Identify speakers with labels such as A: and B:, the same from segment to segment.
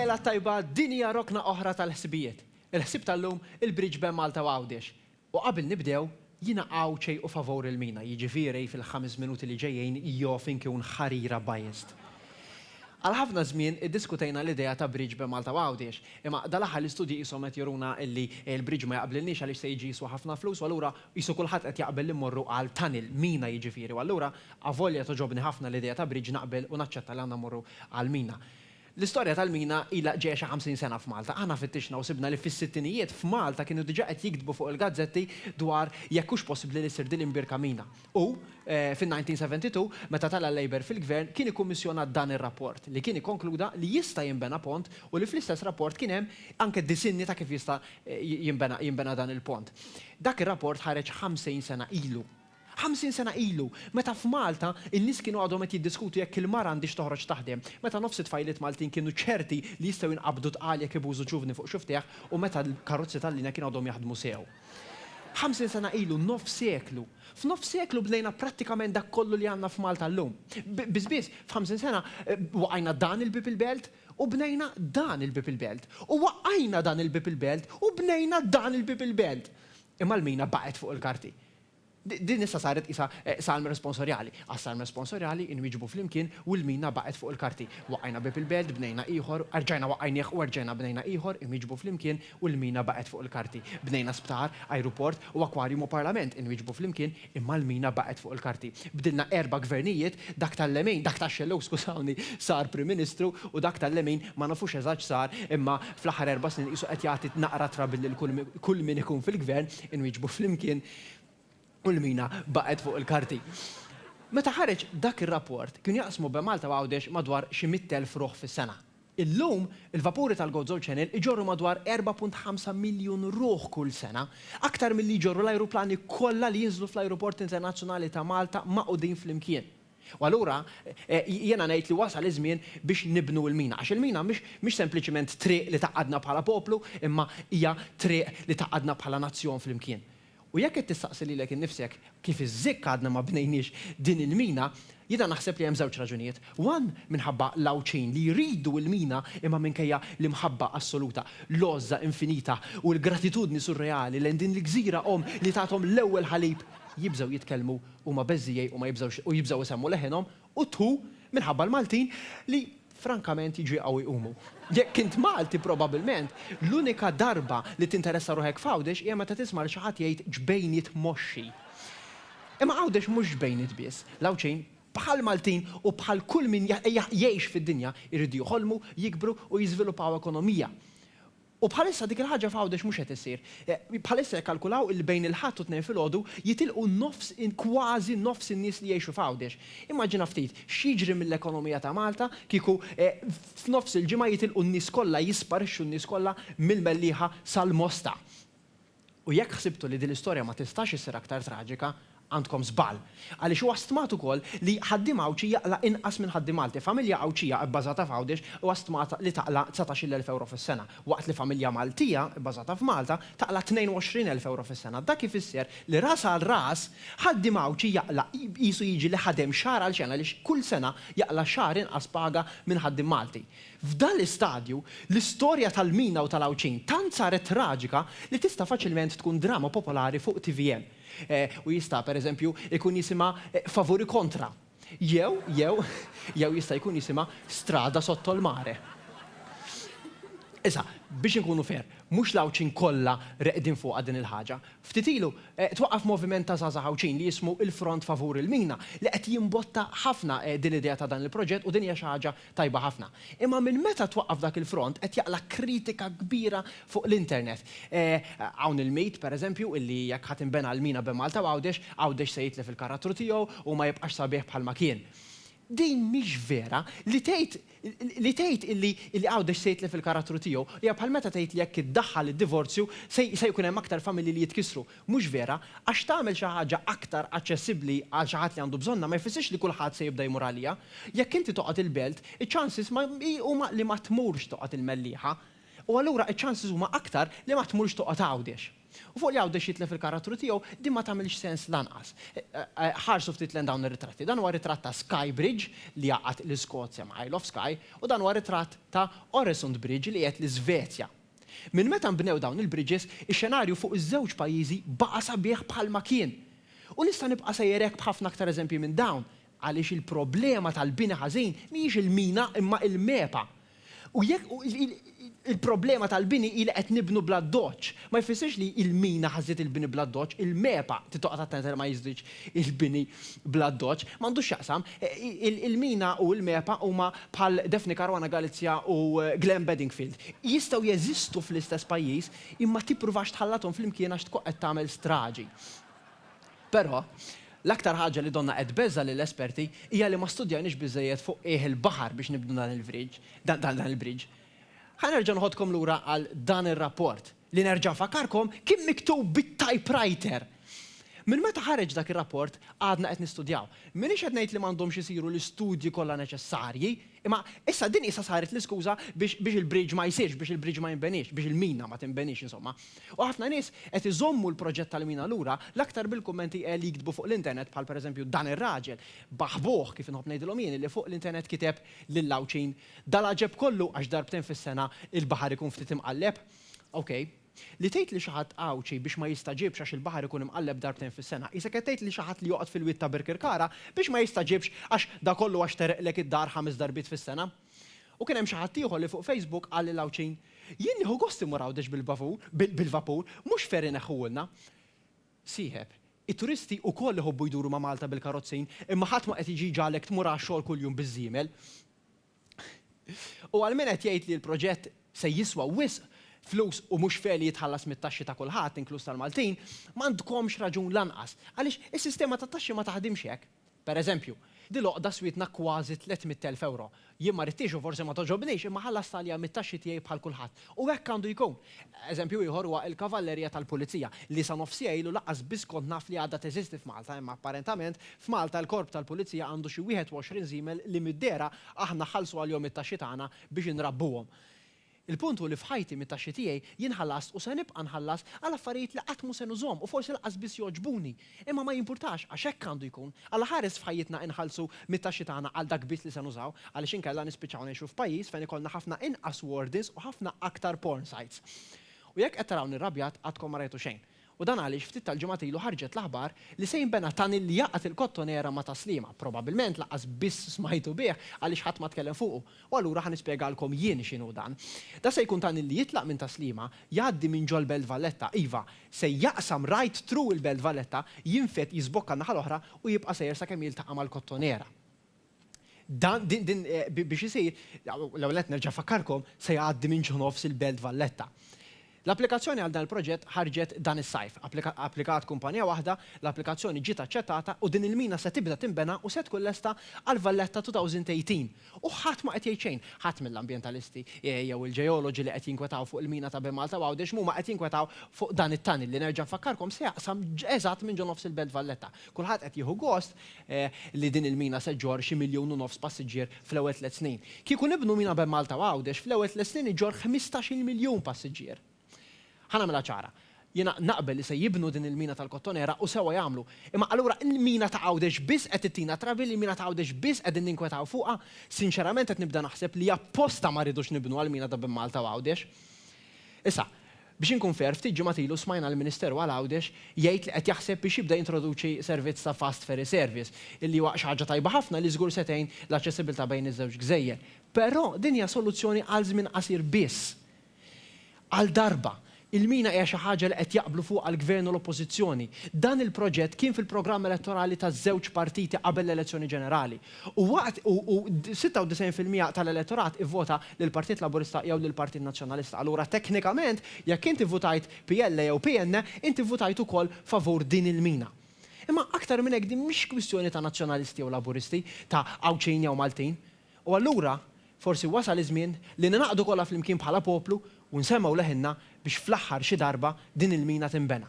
A: Lejla tajba dinja rokna oħra tal-ħsibijiet. Il-ħsib tal-lum il-Bridge Ben Malta Għawdex. U qabel nibdew jina għawċej u favor il-mina, jiġifieri fil-5 minuti li ġejjin jofin kien ħarira biased. Għal-ħafna żmien iddiskutejna l-idea ta' Bridge Ben Malta Għawdex, imma dal-aħħar l-istudji qishom qed juruna illi l-bridge ma jaqblilniex għaliex se jiġi jiswa ħafna flus, u allura qisu kulħadd qed jaqbel li mmorru għal tunnel mina jiġifieri. U allura avolja toġobni ħafna l-idea ta' bridge naqbel u naċċetta li għandna mmorru għal mina. L-istorja tal-mina ilha ġejja xi 50 sena f'Malta. Aħna fittixna u sibna li fis-sittinijiet f'Malta kienu diġà qed jiktbu fuq il-gazzetti dwar jekk hux possibbli li ssir din imbirka mina. U fin-1972 meta tala Labour fil-gvern kien ikkummissjonat dan ir-rapport li kien ikkonkluda li jista' jinbena pont u li fl-istess rapport kien hemm anke disinni ta' kif jista' jinbena dan il-pont. Dak ir-rapport ħareġ 50 sena ilu. 50 sena ilu, meta f'Malta in-nies kienu għadhom qed jiddiskutu jekk il-mara għandix toħroġ taħdem, meta nofs it-tfajliet Maltin kienu ċerti li jistgħu jinqabdu tqal jekk ibużu ġuvni fuq xuftieħ u meta l-karozzi tal-linja kienu għadhom jaħdmu sew. 50 sena ilu, nofs seklu. F'nofs seklu bdejna prattikament dak kollu li għandna f'Malta llum. Biżbiss f'50 sena waqajna dan il-Bib il-Belt u bnejna dan il-Bib il-Belt. U waqajna dan il-Bib il-Belt u bnejna dan il-Bib il-Belt. Imma l-mina baqgħet fuq il-karti. Din issa saret isa salm responsorjali. Għas-salm responsorjali inwiġbu flimkien u l-mina baqgħet fuq il-karti. Waqajna Bib il-Belt, bnejna ieħor, rġajna waqajnieh u rġajna bnejna ieħor, inwiġbu flimkien u l-mina baqgħet fuq il-karti. Bnejna sptar, ajruport u akwarjum u parlament inwiġbu flimkien imma l-mina baqgħet fuq il-karti. Bdilna 4 gvernijiet, dak tal-lemin, dak tax-xellow skużawni sar Prim Ministru u dak tal-lemin ma nafux eżatt sar imma fl-aħħar 4 snin qisu qed jagħti naqra trabil lil kull min ikun fil-gvern inwiġbu flimkien u l-mina baqgħet fuq il-karti. Meta ħareġ dak ir-rapport kienu jaqsmu Ben Malta Għawdex madwar xi 100,000 ruħ fis-sena. Illum il-vapuri tal-Gozo Channel iġorru madwar 4.5 miljun ruħ kull sena, aktar milli jġorru l-ajruplani kollha li jinżlu fl-Ajruport Internazzjonali ta' Malta maqudin flimkien. U allura jiena ngħid li wasal iż-żmien biex nibnu l-mina, għax il-mina mhix sempliċement triq li taqgħadna bħala poplu, imma hija triq li taqgħadna bħala nazzjon flimkien. U jekk qed tistaqsi lilek innifsek kif iż-żikk għadna ma bnejniex din il-mina, jiena naħseb li hemm żewġ raġunijiet. One minħabba l-għawċin li jridu l-mina imma minkejja l-imħabba assoluta, l-għoża infinita u l-gratitudni surreali lejn din l-gżira li tagħthom l-ewwel ħalib jibżgħu jitkellmu huma beżżijej u jibżgħu isemmu leħinhom u tħu minħabba l-Maltin li frankament jiġu jqgħu jqumu. Jekk kint Malti probabbilment l-unika darba li tinteressa ruħek f'Għawdex hija meta tisma' li xi ħadd jgħid ġbejniet moxxi. Imma Għawdex mhux ġbejniet biss, l-Għawċejn bħal Maltin u bħal kull min jgħix fid-dinja jridu joħolmu, jikbru u jiżviluppaw ekonomija. U bħalissa dik il-ħaġa f'Għawdex mhux qed issir. Bħalissa jkkalkulaw il bejn il-ħadd u tnejn filgħodu jitilqu kważi nofs in-nies li jgħixu f'Għawdex. Immaġina ftit x'jiġri mill-ekonomija ta' Malta kieku f'nofs il-ġimgħa jitilqu n-nies kollha jisparixxu n-nies kollha mill-Mellieħa sal-Mosta. U jekk ħsibtu li din l-istorja ma tistax issir aktar traġika, għandkom żball. Għaliex huwa stmat ukoll li ħaddiem Għawċi jaqla inqas minn ħaddiem Malti. Familja Għawċija bbażata f'Għawdex huwa stmat li taqla 19,000 euro fis-sena, waqt li familja Maltija bbażata f'Malta taqla 22,000 euro fis-sena. Dak ifisser li ras għal ras ħaddiem Għawċi jaqla qisu jiġi li ħadem xahar għal xena għaliex kull sena jaqla xahar inqas paga minn ħaddiem Malti. F'dan l-istadju l-istorja tal-mina u tal-Għawċin tant saret traġika li tista' faċilment tkun drama popolari fuq TVN. U jista' pereżempju ikun jisimha Favuri kontra. Jew jista' jkun jisimha Strada sotto l-mare. Issa, biex inkunu fair, mhux l-Għawċin kollha reqdin fuqha din il-ħaġa. Ftit ilu twaqqaf moviment ta' żgħażagħ Għawċin li jismu il-Front Favur il-Mina li qed jimbotta ħafna din l-idea ta' dan il-proġett u din hija xi ħaġa tajba ħafna. Imma minn meta twaqqaf dak il-front qed jaqla kritika kbira fuq l-internet. Hawn il-mejt pereżempju illi jekk ħadd inbena l-mina Ben Malta Għawdex se jitlef il-karattru tiegħu u ma jibqax sabiħ bħalma kien. Din mhix vera li tgħid illi Għawdex se jitlef il-karattru tiegħu hija bħal meta tgħid li jekk iddaħħal id-divorzju se jkun hemm aktar familji li jitkissru. Mhux vera għax tagħmel xi ħaġa aktar aċċessibbli għal xi ħadd li għandu bżonna ma jfissirx li kulħadd se jibda jmur għaliha. Jekk inti toqgħod il-belt, iċ-chances huma li ma tmurx toqgħod il-Mellieħa u allura iċ-chances huma aktar li ma tmurx toqgħod Għawdex. U fuq li Għawdex jitlef il-karattru tiegħu din ma tagħmilx sens lanqas. Ħarsu ftit lejn dawn ir-ritratti. Dan huwa ritratt ta' Skye Bridge li jaqgħad l-Iskozja ma' Isle of Skye u dan huwa ritratt ta' Øresund Bridge li qiegħed l-Iżvezja. Minn meta nbnew dawn il-bridges, ix-xenarju fuq iż-żewġ pajjiżi baqa' sabiħ bħalma kien. U nista' nibqa' sejjerek b'ħafna aktar eżempji minn dawn għaliex il-problema tal-bini ħażin mhijiex il-mina imma il-mepa. U jekk il-problema tal-bini il qed nibnu bla doċ. Ma jfissirx li il-mina ħażiet il-bini bla doċ, il-mepa titoqgħod attent ma jiżdiġ il-bini bla doċ. M'għandux x'jaqsam, il-mina u l-mepa huma bħal Daphne Caruana Galizia u Glenn Bedingfield. Jistgħu jeżistu fl-istess pajjiż imma tippruvax tħallathom flimkien għax tkun qed tagħmel straġi. Però l-aktar ħaġa li donna qed beża lill-esperti hija li ma studjajniex biżejjed fuq il-baħar biex nibnu dan il-bridge. Ħanerġa' nħodkom lura għal dan ir-rapport li nerġa' nfakkarkom kien miktub bit-typewriter. Minn meta ħareġ dak ir-rapport għadna qed nistudjaw. M'iniex qed ngħid li m'għandhomx isiru l-istudji kollha neċessarji, imma issa din issa saret l-iskuża biex il-bridge ma jsirx, biex il-bridge ma jinbenix, biex il-mina ma tinbenix insomma. U ħafna nies qed iżommu l-proġett tal-mina lura l-aktar bil-kummenti li jiktbu fuq l-internet bħal pereżempju dan ir-raġel baħbuh kif inħobb ngħidilhom jien li fuq l-internet kiteb lil-lawċin dal-aġeb kollu għax darbtejn fis-sena il-baħar ikun ftit imqalleb. Okay. Li tgħid li xi ħadd għawċi biex ma jistaġibx għax il-baħar ikun imqalleb darbtejn fis-sena. Issa qed tgħid li xi ħadd li joqgħod fil-witt ta' Birkirkara biex ma jistaġibx għax da kollu għax tereqlek id-dar 5 darbit fis-sena. U kien hemm xi ħadd ieħor li fuq Facebook qal lil Għawċin jien nieħu gost imur Għawdex bil-vapur, mhux fer ineħħuhulna. Sieħeb, it-turisti wkoll iħobbu jduru ma' Malta bil-karozzin imma ħadd ma qed jiġi ġalek tmur għax-xogħol kuljum biż-żiemel. U għal min qed jgħid li l-proġett se jiswa wisq flus u mhux fer li jitħallas mit-taxxi ta' kulħadd inkluż tal-Maltin, m'għandkomx raġun lanqas għaliex is-sistema tat-taxxi ma taħdimx hekk. Pereżempju, din l-oqda switna kważi 300,000 euro. Jien ma rridtix u forsi ma toġobniex imma ħallas talja mit-taxxi tiegħi bħal kulħadd. U hekk għandu jkun. Eżempju ieħor huwa l-kavallerija tal-Pulizija li sa nofsija ilu laqqas biss kont naf li għadha teżisti f'Malta, imma apparentament f'Malta l-korp tal-Pulizija għandu xi 21 żiemel li mid-dera aħna ħallsu għalihom it-taxxi tagħna biex inrabbuhom. Il-punt hu li f'ħajti mit-taxxi tiegħi jien ħallast u se nibqa' nħallas għal affarijiet li qatt mhu se nużhom u forsi laqqas biss joġbuni. Imma ma jimpurtax għax hekk għandu jkun. Alla ħares f'ħajjitna inħallsu mit-taxxi tagħna għal dak biss li se nużaw għaliex inkella nispiċċaw ngħixu f'pajjiż fejn ikollna ħafna inqas wardens u ħafna aktar porn sites. U jekk qed tarawni rrabjat għadkom ma rajtu xejn. U dan għaliex ftit tal-ġimgħat ilu ħarġet l-aħbar li se jinbena tanil li jaqgħet il-kottonera ma' Taslima. Probabbilment laqqas biss smajtu bih għaliex ħadd ma tkellem fuqu. U allura ħanispjegalkom jien x'inhu dan. Da se jkun tanil li jitlaq minn Taslima, jgħaddi minn ġol Belt Valletta, iva, se jaqsam right through il-Belt Valletta, jinfet jisbokka naħa l-oħra u jibqa' sejjer sakemm jiltaqa' mal-kottonera. Dan biex isir, l-ewwel qed nerġa' fakkarkom se jgħaddi minn ġo nofs il-Belt Valletta. L-applikazzjoni għal dan il-proġett ħarġet dan is-sajf. Applikat kumpanija waħda, l-applikazzjoni ġiet aċċettata u din il-mina se tibda tinbena u se tkun lesta għal Valletta 2018. U ħadd ma qed jgħid xejn, ħadd mill-ambjentalisti jew il-ġeoloġi li qed jinkwetaw fuq il-mina ta' Malta Għawdex huma qed jinkwetaw fuq dan it-tanil li nerġa' nfakkarkom se jaqsam eżatt minn ġo nofs il-Belt Valletta. Kulħadd qed jieħu gost li din il-mina se ġor xi 1.5 miljun passiġġier fl-ewwel 3 snin. Kieku nibnu mina Malta Għawdex fl-ewwel 3 snin iġor 15 miljun passiġġier. Ħanamela ċara, jiena naqbel li se jibnu din il-mina tal-kottonera u sewa jagħmlu. Imma allura il-mina ta' Għawdex biss qed tittina trabil, il-mina ta' Għawdex biss qegħdin ninkwetaw fuqha, sinċerament qed nibda naħseb li apposta ma rridux nibnu għall-mina ta' Malta Għawdex. Issa, biex inkun fer, ftit ġimgħat ilu smajna l-Ministeru għal Għawdex jgħid li qed jaħseb biex jibda jintroduċi servizz ta' fast ferry service, illi huwa xi ħaġa tajba ħafna li żgur se tgħin l-aċċessibilità bejn iż-żewġ gżejjer. Però din hija soluzzjoni għal żmien qasir biss. Għal darba. Il-mina hija xi ħaġa li qed jaqblu fuq għall-gvern u l-oppożizzjoni. Dan il-proġett kien fil-programm elettorali taż-żewġ partiti qabel l-elezzjoni ġenerali. U 96% tal-elettorat ivvota lil Partit Laburista jew lil Partit Nazzjonalista. Allura teknikament jekk inti votajt PL jew PN, inti votajt ukoll favur din il-mina. Imma aktar minn hekk din mhix kwistjoni ta' nazzjonalisti jew laburisti, ta' Għawċin jew Maltin. U allura forsi wasal iż-żmien li ninaqdu kollha flimkien bħala poplu u nsemmaw leħinna biex fl-aħħar xi darba din il-mina tinbena.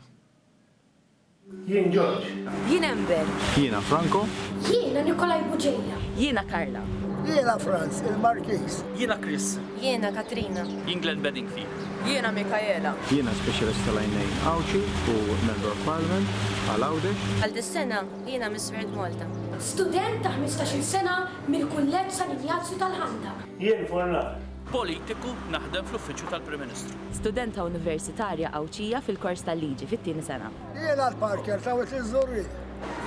B: Jien George.
C: Jien Ember.
D: Jiena Franco.
E: Jiena Nikolaj Buġeja.
C: Jiena Karla. Jiena Franz, il-Markiż.
D: Jiena Chris.
E: Jiena Katrina.
F: England Bedingfield.
E: Jiena Mikaela.
G: Jiena specialist tal-għajnejn Awċi u Member of Parliament għal Għawdex.
E: Għal dis-sena jiena Miss World Malta.
H: Student ta' 15 sena mill-Kulleġġ San Ignazju tal-Ħanda.
B: Jien fornar.
F: Politiku naħdem fl-uffiċċju tal-Prim Ministru.
I: Studenta universitarja Awċija fil-kors tal-liġi fit-tieni sena.
C: Jiena l-Parker ta' wet iż-żurri.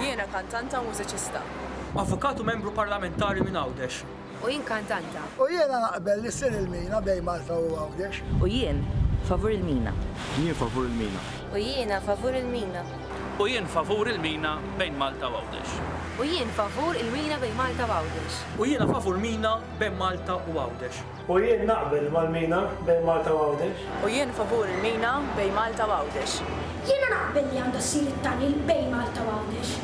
E: Jiena kantanta u mużiċista.
D: Avukatu membru parlamentari minn Għawdex.
E: U jien kantanta.
C: U jiena naqbel li ssir il-mina bej Malta u Għawdex.
I: U jien favur il-mina.
G: Jien favur il-mina.
E: U jiena favur il-mina.
F: U jien favur il-mina bejn Malta u Għawdex.
E: U jien favur il-mina bejn Malta u Għawdex.
D: U jiena favur mina bejn Malta u Għawdex.
B: U jien naqbel mal-mina bejn Malta u Għawdex.
E: U jien favur il-mina bejn Malta u Għawdex.
H: Jiena naqbel li għandha ssir it-tanil bejn Malta u Għawdex.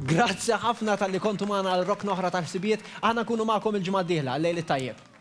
A: Grazzi ħafna tal-li kontu maħna għal-rok noħra tal-ħsibiet, għana kunu maħkom il-ġimgħa d-dieħla, għal-lejli tajjeb.